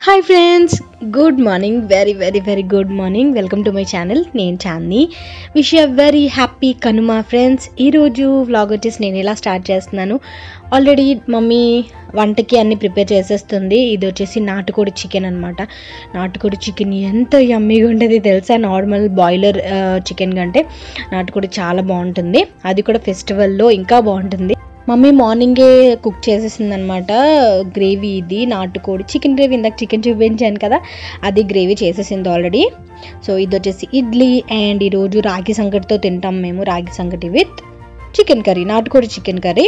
Hi friends, good morning. Very good morning. Welcome to my channel. నేను Chandini. Wish you very happy Kanuma friends. ఈరోజు vlog వచ్చేసి నేను ఎలా start చేస్తున్నాను. ఆల్రెడీ మమ్మీ వంటకి అన్ని ప్రిపేర్ చేసేస్తుంది. ఇది వచ్చేసి నాటుకోడి చికెన్ అనమాట. నాటుకోడి చికెన్ ఎంత యమ్మీగా ఉంటుంది తెలుసా, నార్మల్ బాయిలర్ చికెన్ కంటే నాటుకోడి చాలా బాగుంటుంది. అది కూడా ఫెస్టివల్లో ఇంకా బాగుంటుంది. మమ్మీ మార్నింగే కుక్ చేసేసింది అనమాట గ్రేవీ. ఇది నాటుకోడి చికెన్ గ్రేవీ, ఇందాక చికెన్ చూపించాను కదా, అది గ్రేవీ చేసేసింది ఆల్రెడీ. సో ఇది వచ్చేసి ఇడ్లీ, అండ్ ఈరోజు రాగి సంగటితో తింటాం మేము. రాగి సంగటి విత్ చికెన్ కర్రీ, నాటుకోడి చికెన్ కర్రీ.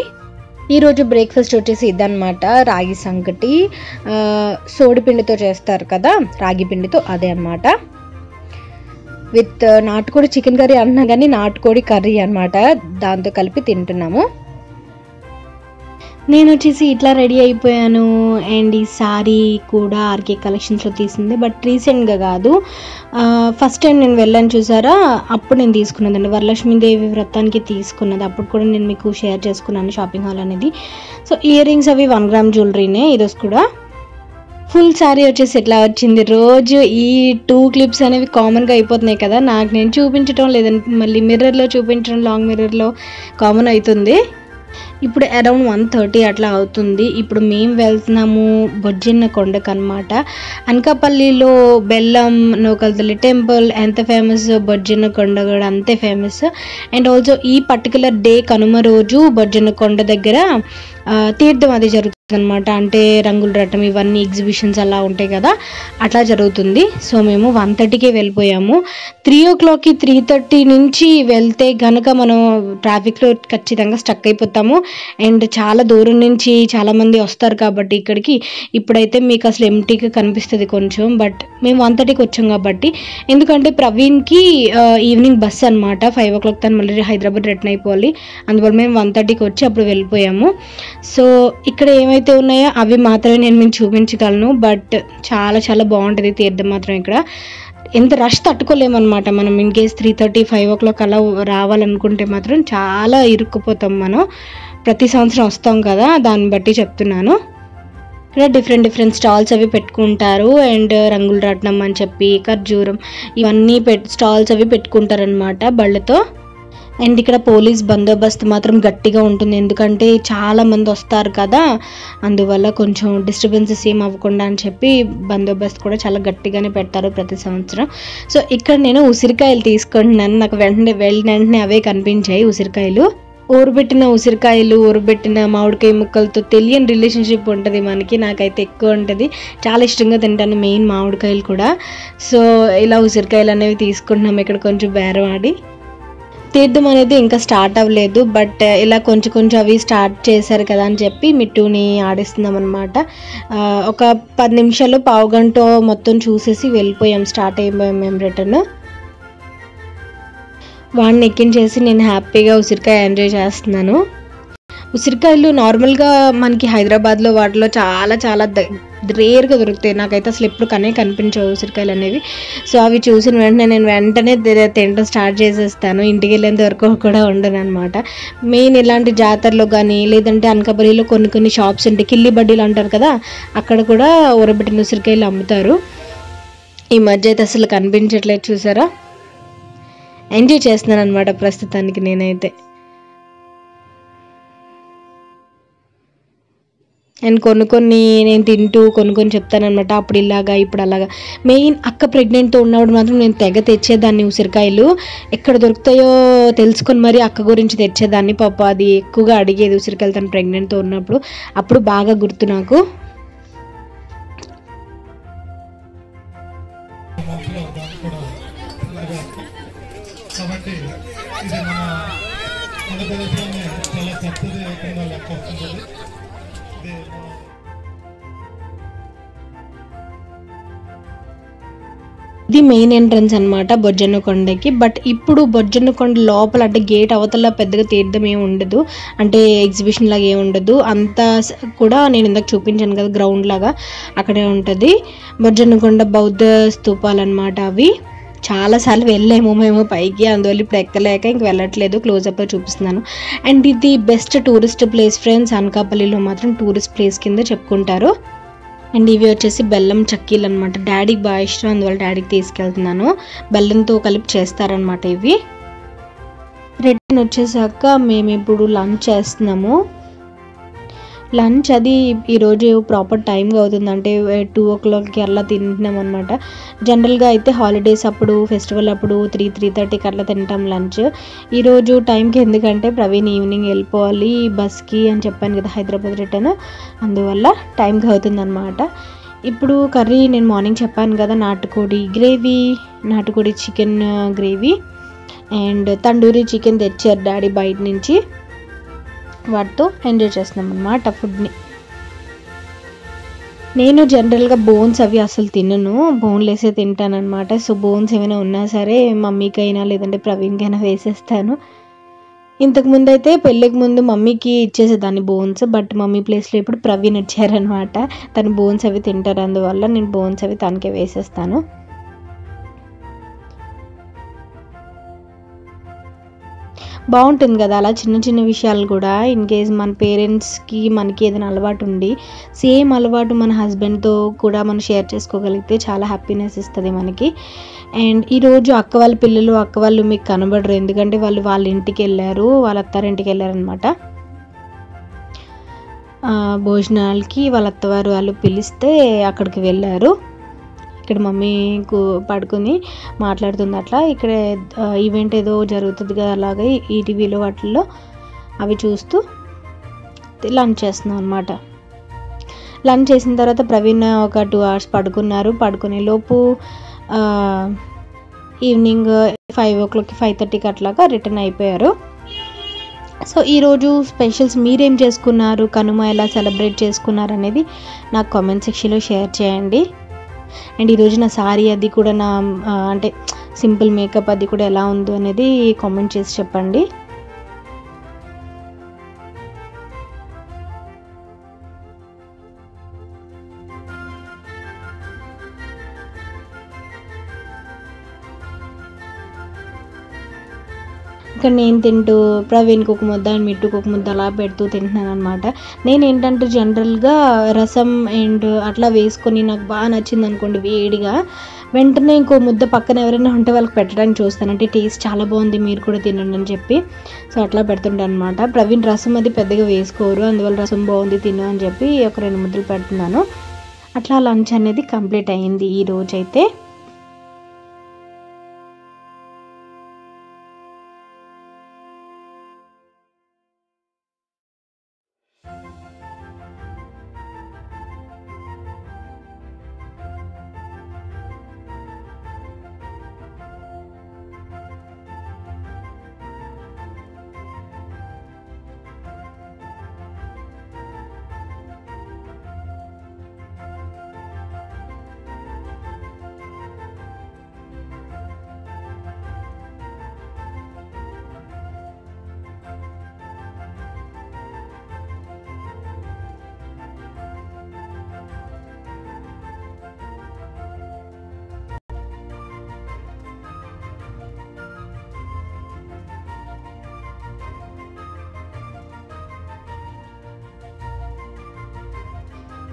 ఈరోజు బ్రేక్ఫాస్ట్ వచ్చేసి ఇదన్నమాట, రాగి సంగటి. సోడిపిండితో చేస్తారు కదా, రాగి పిండితో, అదే అనమాట. విత్ నాటుకోడి చికెన్ కర్రీ అన్నా కానీ నాటుకోడి కర్రీ అనమాట, దాంతో కలిపి తింటున్నాము. నేను వచ్చేసి ఇట్లా రెడీ అయిపోయాను. అండ్ ఈ సారీ కూడా ఆర్కే కలెక్షన్స్లో తీసింది, బట్ రీసెంట్గా కాదు, ఫస్ట్ టైం నేను వెళ్ళాను చూసారా, అప్పుడు నేను తీసుకున్నదండి. వరలక్ష్మీదేవి వ్రతానికి తీసుకున్నది. అప్పుడు కూడా నేను మీకు షేర్ చేసుకున్నాను షాపింగ్ హాల్ అనేది. సో ఇయర్ రింగ్స్ అవి 1 గ్రామ్ జ్యువెలరీనే. ఈరోజు కూడా ఫుల్ శారీ వచ్చేసి ఎట్లా వచ్చింది. రోజు ఈ 2 క్లిప్స్ అనేవి కామన్గా అయిపోతున్నాయి కదా, నాకు నేను చూపించడం లేదంటే మళ్ళీ మిర్రర్లో చూపించడం, లాంగ్ మిర్రర్లో కామన్ అవుతుంది. ఇప్పుడు అరౌండ్ 1:30 అట్లా అవుతుంది. ఇప్పుడు మేము వెళ్తున్నాము బొజ్జన్న కొండకు అనమాట. అనకాపల్లిలో బెల్లం నూకలతల్లి టెంపుల్ ఎంత ఫేమస్, బొజ్జన్న కొండ కూడా అంతే ఫేమస్. అండ్ ఆల్సో ఈ పర్టికులర్ డే కనుమ రోజు బొజ్జన్న కొండ దగ్గర తీర్థం అది జరుగుతుంది అనమాట. అంటే రంగుల రటం ఇవన్నీ ఎగ్జిబిషన్స్ అలా ఉంటాయి కదా, అట్లా జరుగుతుంది. సో మేము 1:30కే వెళ్ళిపోయాము. 3 o'clockకి 3:30 నుంచి వెళ్తే కనుక మనం ట్రాఫిక్లో ఖచ్చితంగా స్టక్ అయిపోతాము. అండ్ చాలా దూరం నుంచి చాలామంది వస్తారు కాబట్టి ఇక్కడికి. ఇప్పుడైతే మీకు అసలు ఎంటీగా కనిపిస్తుంది కొంచెం, బట్ మేము 1:30కి వచ్చాం కాబట్టి. ఎందుకంటే ప్రవీణ్కి ఈవినింగ్ బస్ అనమాట, 5 o'clock తను మళ్ళీ హైదరాబాద్ రిటర్న్ అయిపోవాలి. అందువల్ల మేము 1:30కి వచ్చి అప్పుడు వెళ్ళిపోయాము. సో ఇక్కడ ఏమైతే ఉన్నాయో అవి మాత్రమే నేను మీకు చూపించగలను, బట్ చాలా చాలా బాగుంటుంది తీర్థం మాత్రం. ఇక్కడ ఎంత రష్ తట్టుకోలేమన్నమాట మనం. ఇన్ కేస్ 3:30, 5 o'clock అలా రావాలనుకుంటే మాత్రం చాలా ఇరుక్కుపోతాం మనం. ప్రతి సంవత్సరం వస్తాం కదా, దాన్ని బట్టి చెప్తున్నాను. ఇక్కడ డిఫరెంట్ స్టాల్స్ అవి పెట్టుకుంటారు. అండ్ రంగుల రత్నం అని చెప్పి, ఖర్జూరం, ఇవన్నీ స్టాల్స్ అవి పెట్టుకుంటారనమాట బళ్ళతో. అండ్ ఇక్కడ పోలీస్ బందోబస్తు మాత్రం గట్టిగా ఉంటుంది, ఎందుకంటే చాలా మంది వస్తారు కదా, అందువల్ల కొంచెం డిస్టర్బెన్సెస్ ఏం అవ్వకుండా అని చెప్పి బందోబస్తు కూడా చాలా గట్టిగానే పెడతారు ప్రతి సంవత్సరం. సో ఇక్కడ నేను ఉసిరికాయలు తీసుకుంటున్నాను. నాకు వెంటనే అవే కనిపించాయి ఉసిరికాయలు. ఊరబెట్టిన ఉసిరికాయలు, ఊరబెట్టిన మామిడికాయ ముక్కలతో తెలియని రిలేషన్షిప్ ఉంటుంది మనకి. నాకైతే ఎక్కువ ఉంటుంది, చాలా ఇష్టంగా తింటాను, మెయిన్ మామిడికాయలు కూడా. సో ఇలా ఉసిరికాయలు అనేవి తీసుకుంటున్నాం ఇక్కడ కొంచెం బేరం ఆడి. తీర్థం అనేది ఇంకా స్టార్ట్ అవ్వలేదు, బట్ ఇలా కొంచెం అవి స్టార్ట్ చేశారు కదా అని చెప్పి మిట్టుని ఆడిస్తున్నాం అనమాట. ఒక 10 నిమిషాలు, పావు గంట మొత్తం చూసేసి వెళ్ళిపోయాం, స్టార్ట్ అయిపోయాం మేము రిటర్న్. వాడిని ఎక్కించేసి నేను హ్యాపీగా ఉసిరికాయ ఎంజాయ్ చేస్తున్నాను. ఉసిరికాయలు నార్మల్గా మనకి హైదరాబాద్లో వాటిలో చాలా చాలా రేర్గా దొరుకుతాయి. నాకైతే అసలు ఎప్పుడు కనిపించవు ఉసిరికాయలు అనేవి. సో అవి చూసిన వెంటనే తినడం స్టార్ట్ చేసేస్తాను. ఇంటికి వెళ్ళేంత వరకు కూడా ఉండను అనమాట. మెయిన్ ఇలాంటి జాతరలో కానీ, లేదంటే అనకాపల్లిలో కొన్ని షాప్స్ ఉంటాయి, కిల్లి బడ్డీలు అంటారు కదా, అక్కడ కూడా ఊరబెట్టిన ఉసిరికాయలు అమ్ముతారు. ఈ మధ్య అయితే అసలు కనిపించట్లేదు చూసారా. ఎంజాయ్ చేస్తున్నాను అనమాట ప్రస్తుతానికి నేనైతే. అండ్ కొన్ని నేను తింటూ కొన్ని చెప్తానమాట, అప్పుడు ఇలాగా ఇప్పుడు అలాగా. మెయిన్ అక్క ప్రెగ్నెంట్తో ఉన్నప్పుడు మాత్రం నేను తెగ తెచ్చేదాన్ని ఉసిరికాయలు. ఎక్కడ దొరుకుతాయో తెలుసుకొని మరి అక్క గురించి తెచ్చేదాన్ని. పాప అది ఎక్కువగా అడిగేది ఉసిరికాయలు తను ప్రెగ్నెంట్తో ఉన్నప్పుడు. అప్పుడు బాగా గుర్తు నాకు. ఇది మెయిన్ ఎంట్రన్స్ అనమాట బొజ్జన్న కొండకి. బట్ ఇప్పుడు బొజ్జన్న కొండ లోపల అంటే గేట్ అవతల పెద్దగా తీర్థం ఏమి ఉండదు, అంటే ఎగ్జిబిషన్ లాగా ఏమి ఉండదు. అంతా కూడా నేను ఇందాక చూపించాను కదా గ్రౌండ్ లాగా, అక్కడే ఉంటుంది. బొజ్జన్న కొండ బౌద్ధ స్తూపాలు అనమాట అవి. చాలాసార్లు వెళ్ళాము మేము పైకి, అందువల్ల ఇప్పుడు ఎక్కలేక ఇంక వెళ్ళట్లేదు, క్లోజప్లో చూపిస్తున్నాను. అండ్ ఇది బెస్ట్ టూరిస్ట్ ప్లేస్ ఫ్రెండ్స్, అనకాపల్లిలో మాత్రం టూరిస్ట్ ప్లేస్ కింద చెప్పుకుంటారు. అండ్ ఇవి వచ్చేసి బెల్లం చక్కీలు అనమాట. డాడీకి బాగా ఇష్టం, అందువల్ల డాడీకి తీసుకెళ్తున్నాను. బెల్లంతో కలిపి చేస్తారనమాట ఇవి. రిటర్న్ వచ్చేసాక మేము ఇప్పుడు లంచ్ చేస్తున్నాము. లంచ్ అది ఈరోజు ప్రాపర్ టైంగా అవుతుంది, అంటే 2 o'clockకి అలా తింటున్నాం అనమాట. జనరల్గా అయితే హాలిడేస్ అప్పుడు, ఫెస్టివల్ అప్పుడు 3-3:30కి అట్లా తింటాం లంచ్. ఈరోజు టైంకి, ఎందుకంటే ప్రవీణ్ ఈవినింగ్ వెళ్ళిపోవాలి బస్కి అని చెప్పాను కదా, హైదరాబాద్ రిటర్న్, అందువల్ల టైంకి అవుతుంది అనమాట. ఇప్పుడు కర్రీ నేను మార్నింగ్ చెప్పాను కదా, నాటుకోడి గ్రేవీ, నాటుకోడి chicken gravy and tandoori chicken తెచ్చారు డాడీ బయట నుంచి. వాటితో ఎంజాయ్ చేస్తున్నాం అన్నమాట ఫుడ్ని. నేను జనరల్గా బోన్స్ అవి అసలు తినను, బోన్లెస్సే తింటానమాట. సో బోన్స్ ఏమైనా ఉన్నా సరే మమ్మీకైనా లేదంటే ప్రవీణ్కైనా వేసేస్తాను. ఇంతకుముందు అయితే పెళ్ళికి ముందు మమ్మీకి ఇచ్చేసేదాన్ని బోన్స్, బట్ మమ్మీ ప్లేస్లో ఇప్పుడు ప్రవీణ్ వచ్చారనమాట. తను బోన్స్ అవి తింటారు, అందువల్ల నేను బోన్స్ అవి తనకే వేసేస్తాను. బాగుంటుంది కదా అలా చిన్న చిన్న విషయాలు కూడా. ఇన్ కేస్ మన పేరెంట్స్కి మనకి ఏదైనా అలవాటు ఉండి సేమ్ అలవాటు మన హస్బెండ్తో కూడా మనం షేర్ చేసుకోగలిగితే చాలా హ్యాపీనెస్ ఇస్తుంది మనకి. అండ్ ఈరోజు అక్క వాళ్ళ పిల్లలు, అక్క వాళ్ళు మీకు కనబడరు, ఎందుకంటే వాళ్ళు వాళ్ళ ఇంటికి వెళ్ళారు, వాళ్ళ అత్తారింటికి వెళ్ళారనమాట. భోజనాలకి వాళ్ళ అత్తవారు వాళ్ళు పిలిస్తే అక్కడికి వెళ్ళారు. ఇక్కడ మమ్మీ పడుకుని మాట్లాడుతుంది అట్లా. ఇక్కడ ఈవెంట్ ఏదో జరుగుతుంది కదా, అలాగే ఈటీవీలో వాటిల్లో అవి చూస్తూ లంచ్ చేస్తున్నాం అనమాట. లంచ్ చేసిన తర్వాత ప్రవీణ్ ఒక 2 hours పడుకున్నారు. పడుకునే లోపు ఈవినింగ్ 5 o'clock 5:30కి అట్లాగా రిటర్న్ అయిపోయారు. సో ఈరోజు స్పెషల్స్ మీరేం చేసుకున్నారు, కనుమ ఎలా సెలబ్రేట్ చేసుకున్నారు అనేది నాకు కామెంట్ సెక్షన్లో షేర్ చేయండి. అండ్ ఈరోజు నా సారీ అది కూడా, నా అంటే సింపుల్ మేకప్ అది కూడా ఎలా ఉందో అనేది కామెంట్ చేసి చెప్పండి. ఇక్కడ నేను తింటూ ప్రవీణ్కి ఒక ముద్ద అండ్ మిట్టుకు ఒక ముద్ద అలా పెడుతూ తింటున్నాను అనమాట. నేను ఏంటంటే జనరల్గా రసం అండ్ అట్లా వేసుకొని నాకు బాగా నచ్చింది అనుకోండి వేడిగా, వెంటనే ఇంకో ముద్ద పక్కన ఎవరైనా ఉంటే వాళ్ళకి పెట్టడానికి చూస్తాను, అంటే టేస్ట్ చాలా బాగుంది మీరు కూడా తినండి అని చెప్పి. సో అట్లా పెడుతుంటాను అనమాట. ప్రవీణ్ రసం అది పెద్దగా వేసుకోరు, అందువల్ల రసం బాగుంది తిను అని చెప్పి ఒక 2 ముద్దలు పెడుతున్నాను. అట్లా లంచ్ అనేది కంప్లీట్ అయ్యింది ఈ రోజైతే.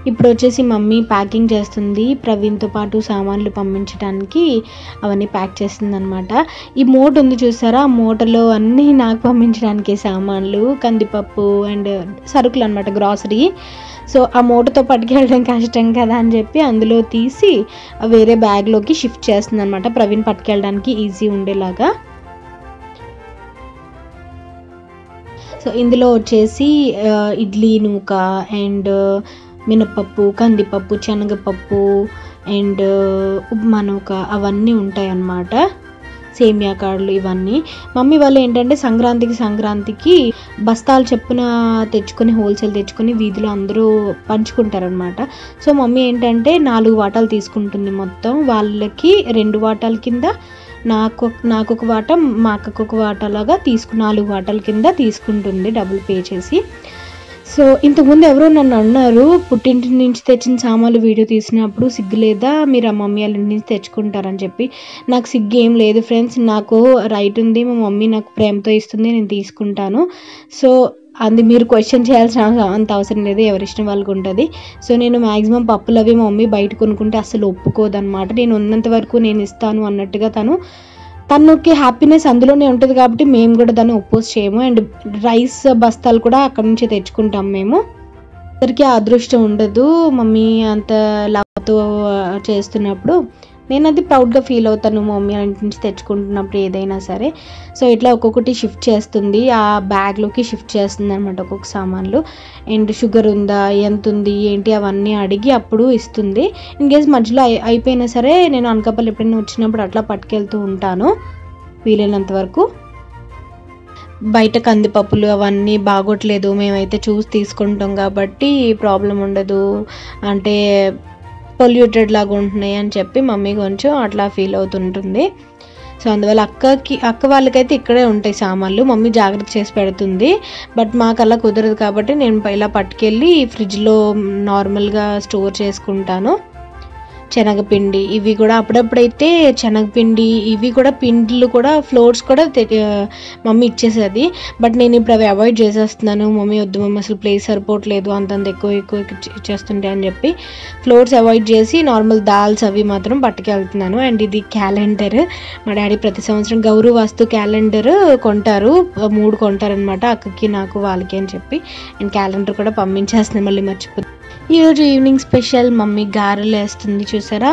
ఇప్పుడు వచ్చేసి మమ్మీ ప్యాకింగ్ చేస్తుంది, ప్రవీణ్తో పాటు సామాన్లు పంపించడానికి అవన్నీ ప్యాక్ చేస్తుంది అనమాట. ఈ మూట ఉంది చూసారా, ఆ మూటలో అన్నీ నాకు పంపించడానికి సామాన్లు, కందిపప్పు అండ్ సరుకులు అనమాట, గ్రాసరీ. సో ఆ మూటతో పట్టుకెళ్ళడం కష్టం కదా అని చెప్పి అందులో తీసి వేరే బ్యాగ్లోకి షిఫ్ట్ చేస్తుంది అనమాట, ప్రవీణ్ పట్టుకెళ్ళడానికి ఈజీ ఉండేలాగా. సో ఇందులో వచ్చేసి ఇడ్లీ నూక అండ్ మినపప్పు, కందిపప్పు, శనగపప్పు అండ్ ఉప్మా నూక అవన్నీ ఉంటాయి అన్నమాట, సేమియా కాడలు ఇవన్నీ. మమ్మీ వాళ్ళు ఏంటంటే సంక్రాంతికి బస్తాలు చెప్పున తెచ్చుకొని, హోల్సేల్ తెచ్చుకొని వీధిలో అందరూ పంచుకుంటారనమాట. సో మమ్మీ ఏంటంటే 4 వాటాలు తీసుకుంటుంది మొత్తం, వాళ్ళకి 2 వాటాల కింద, నాకు ఒక వాట, మా అక్కకు ఒక వాటాలాగా 4 వాటాల కింద తీసుకుంటుంది డబ్బులు పే చేసి. సో ఇంతకుముందు ఎవరో నన్ను అన్నారు, పుట్టింటి నుంచి తెచ్చిన సామాన్లు వీడియో తీసినప్పుడు సిగ్గు లేదా, మీరు ఆ మమ్మీ వాళ్ళ ఇంటి నుంచి తెచ్చుకుంటారని చెప్పి. నాకు సిగ్గు ఏం లేదు ఫ్రెండ్స్, నాకు రైట్ ఉంది, మా మమ్మీ నాకు ప్రేమతో ఇస్తుంది, నేను తీసుకుంటాను. సో అది మీరు క్వశ్చన్ చేయాల్సిన అంత అవసరం లేదు, ఎవరిష్టం వాళ్ళకు ఉంటుంది. సో నేను మ్యాక్సిమం పప్పులు అవి మా మమ్మీ బయట కొనుక్కుంటే అసలు ఒప్పుకోదన్నమాట. నేను ఉన్నంత వరకు నేను ఇస్తాను అన్నట్టుగా తనకి హ్యాపీనెస్ అందులోనే ఉంటుంది కాబట్టి మేము కూడా దాన్ని ఒపోజ్ చేయము. అండ్ రైస్ బస్తాలు కూడా అక్కడ నుంచి తెచ్చుకుంటాం మేము. అందరికీ అదృష్టం ఉండదు మమ్మీ అంత లవ్తో చేస్తున్నప్పుడు. నేను అది ప్రౌడ్గా ఫీల్ అవుతాను మా మమ్మీ ఇంటి నుంచి తెచ్చుకుంటున్నప్పుడు ఏదైనా సరే. సో ఇట్లా ఒక్కొక్కటి షిఫ్ట్ చేస్తుంది, ఆ బ్యాగ్లోకి షిఫ్ట్ చేస్తుంది అనమాట ఒక్కొక్క సామాన్లు. అండ్ షుగర్ ఉందా, ఎంత ఉంది, ఏంటి అవన్నీ అడిగి అప్పుడు ఇస్తుంది. ఇన్ కేస్ మధ్యలో అయిపోయినా సరే నేను అనకాపల్లి ఎప్పుడైనా వచ్చినప్పుడు అట్లా పట్టుకెళ్తూ ఉంటాను వీలైనంత వరకు. బయట కందిపప్పులు అవన్నీ బాగోట్లేదు, మేమైతే చూసి తీసుకుంటాం కాబట్టి ప్రాబ్లం ఉండదు, అంటే పొల్యూటెడ్ లాగా ఉంటున్నాయి అని చెప్పి మమ్మీ కొంచెం అట్లా ఫీల్ అవుతుంటుంది. సో అందువల్ల అక్క వాళ్ళకైతే ఇక్కడే ఉంటాయి సామాన్లు, మమ్మీ జాగ్రత్త చేసి పెడుతుంది. బట్ మాకు అలా కుదరదు కాబట్టి నేను ఇలా పట్టుకెళ్ళి ఫ్రిడ్జ్లో నార్మల్గా స్టోర్ చేసుకుంటాను. శనగపిండి ఇవి కూడా అప్పుడప్పుడైతే శనగపిండి ఇవి కూడా పిండిలు కూడా ఫ్లోర్స్ కూడా మమ్మీ ఇచ్చేసేది. బట్ నేను ఇప్పుడు అవి అవాయిడ్ చేసేస్తున్నాను. మమ్మీ వద్దు మమ్మీ, అసలు ప్లేస్ సరిపోవట్లేదు, అంతంత ఎక్కువ ఇచ్చేస్తుంటే అని చెప్పి ఫ్లోర్స్ అవాయిడ్ చేసి నార్మల్ దాల్స్ అవి మాత్రం పట్టుకెళ్తున్నాను. అండ్ ఇది క్యాలెండర్, మా డాడీ ప్రతి సంవత్సరం గౌరు వాస్తు క్యాలెండర్ కొంటారు, 3 కొంటారనమాట, అక్కకి నాకు వాళ్ళకి అని చెప్పి. అండ్ క్యాలెండర్ కూడా పంపించేస్తున్నాను, మళ్ళీ మర్చిపోతుంది. ఈరోజు ఈవినింగ్ స్పెషల్ మమ్మీ గారెలు వేస్తుంది చూసారా,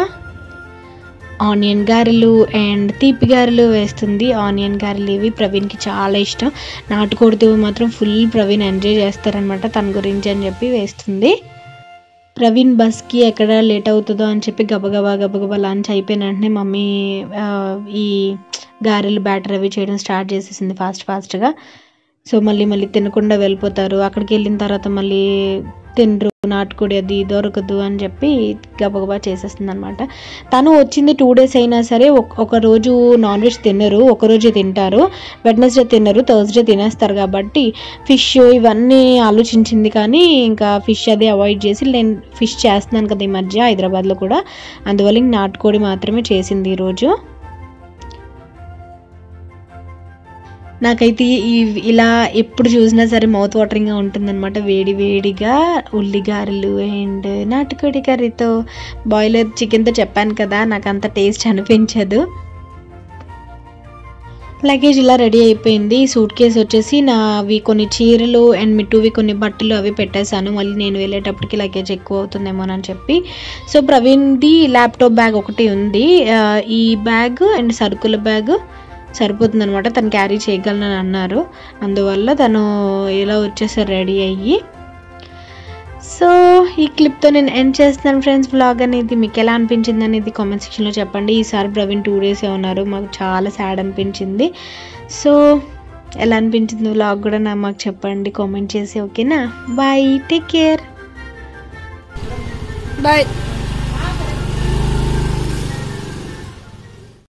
ఆనియన్ గారెలు అండ్ తీపి గారెలు వేస్తుంది. ఆనియన్ గారెలు ఇవి ప్రవీణ్కి చాలా ఇష్టం, నాటుకోడితో మాత్రం ఫుల్ ప్రవీణ్ ఎంజాయ్ చేస్తారనమాట తన గురించి అని చెప్పి వేస్తుంది. ప్రవీణ్ బస్కి ఎక్కడ లేట్ అవుతుందో అని చెప్పి గబగబా లంచ్ అయిపోయిన వెంటనే మమ్మీ ఈ గారెలు బ్యాటర్ అవి చేయడం స్టార్ట్ చేసేసింది ఫాస్ట్గా. సో మళ్ళీ తినకుండా వెళ్ళిపోతారు, అక్కడికి వెళ్ళిన తర్వాత మళ్ళీ తినరు, నాటుకోడి అది దొరకదు అని చెప్పి గబగబా చేసేస్తుంది అనమాట. తను వచ్చింది 2 days అయినా సరే ఒక రోజు నాన్ వెజ్ తినరు, ఒకరోజే తింటారు, వెడ్నెస్డే తినరు, థర్స్డే తినేస్తారు. కాబట్టి ఫిష్ ఇవన్నీ ఆలోచించింది, కానీ ఇంకా ఫిష్ అది అవాయిడ్ చేసి, నేను ఫిష్ చేస్తున్నాను కదా ఈ మధ్య హైదరాబాద్లో కూడా, అందువల్ల నాటుకోడి మాత్రమే చేసింది ఈరోజు. నాకైతే ఇలా ఎప్పుడు చూసినా సరే మౌత్ వాటరింగ్గా ఉంటుందన్నమాట. వేడిగా ఉల్లిగారెలు అండ్ నాటుకోడి కర్రీతో. బాయిలర్ చికెన్తో చెప్పాను కదా నాకు అంత టేస్ట్ అనిపించదు. లగేజ్ ఇలా రెడీ అయిపోయింది. సూట్ కేసు వచ్చేసి నావి కొన్ని చీరలు అండ్ మిట్టువి కొన్ని బట్టలు అవి పెట్టేశాను, మళ్ళీ నేను వెళ్ళేటప్పటికి లగేజ్ ఎక్కువ అవుతుందేమోనని చెప్పి. సో ప్రవీణ్ది ల్యాప్టాప్ బ్యాగ్ ఒకటి ఉంది, ఈ బ్యాగ్ అండ్ సరుకుల బ్యాగ్ సరిపోతుంది అనమాట, తను క్యారీ చేయగలనని అన్నారు. అందువల్ల తను ఇలా వచ్చేసారు రెడీ అయ్యి. సో ఈ క్లిప్తో నేను ఎండ్ చేస్తున్నాను ఫ్రెండ్స్. వ్లాగ్ అనేది మీకు ఎలా అనిపించింది అనేది కామెంట్ సెక్షన్లో చెప్పండి. ఈసారి ప్రవీణ్ 2 days ఉన్నారు, మాకు చాలా సాడ్ అనిపించింది. సో ఎలా అనిపించింది వ్లాగ్ కూడా మాకు చెప్పండి కామెంట్ చేసి, ఓకేనా? Bye, take care, bye.